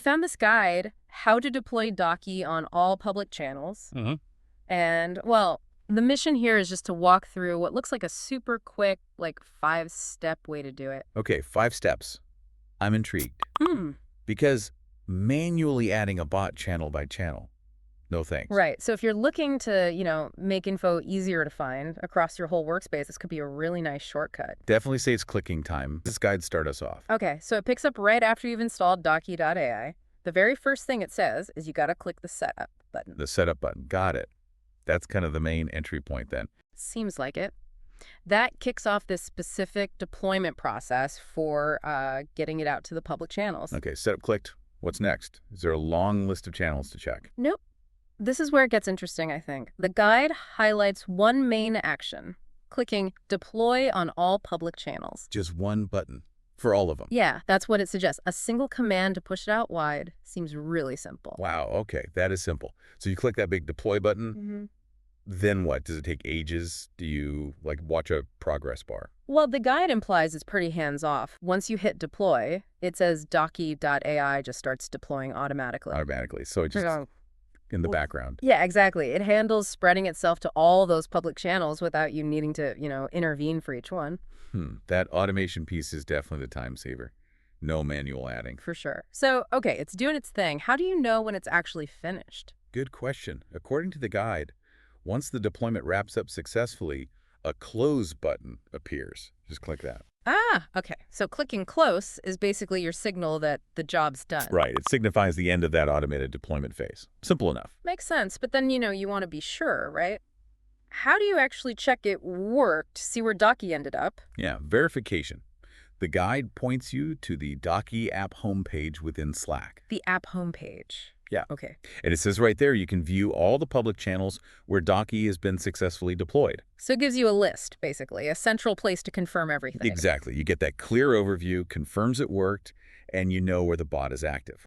Found this guide, How to Deploy Doc-E on All Public Channels. Hmm. And, well, the mission here is just to walk through what looks like a super quick, like, 5-step way to do it. Okay, 5 steps. I'm intrigued. Hmm. Because manually adding a bot channel by channel, no thanks. Right. So if you're looking to, make info easier to find across your whole workspace, this could be a really nice shortcut. Definitely saves clicking time. This guide start us off. Okay, so it picks up right after you've installed Doc-E.ai. The very first thing it says is you got to click the Setup button. The setup button. Got it. That's kind of the main entry point then. Seems like it. That kicks off this specific deployment process for getting it out to the public channels. Okay, setup clicked. What's next? Is there a long list of channels to check? Nope. This is where it gets interesting, I think. The guide highlights one main action, clicking Deploy on All Public Channels. Just one button for all of them. Yeah, that's what it suggests. A single command to push it out wide seems really simple. Wow, okay, that is simple. So you click that big deploy button, Mm-hmm. then what? Does it take ages? Do you, watch a progress bar? Well, the guide implies it's pretty hands-off. Once you hit deploy, it says Doc-E.ai just starts deploying automatically. Automatically. So it just You're going, in the "Wh- background. Yeah, exactly. It handles spreading itself to all those public channels without you needing to, intervene for each one. That automation piece is definitely the time saver. No manual adding. For sure. So, okay, it's doing its thing. How do you know when it's actually finished? Good question. According to the guide, once the deployment wraps up successfully, a close button appears. Just click that. Ah, okay. So clicking close is basically your signal that the job's done. Right. It signifies the end of that automated deployment phase. Simple enough. Makes sense. But then, you want to be sure, right? How do you actually check it worked, see where Doc-E ended up? Yeah, verification. The guide points you to the Doc-E app homepage within Slack. The app homepage. Yeah. Okay. And it says right there you can view all the public channels where Doc-E has been successfully deployed. So it gives you a list, basically, a central place to confirm everything. Exactly. You get that clear overview, confirms it worked, and you know where the bot is active.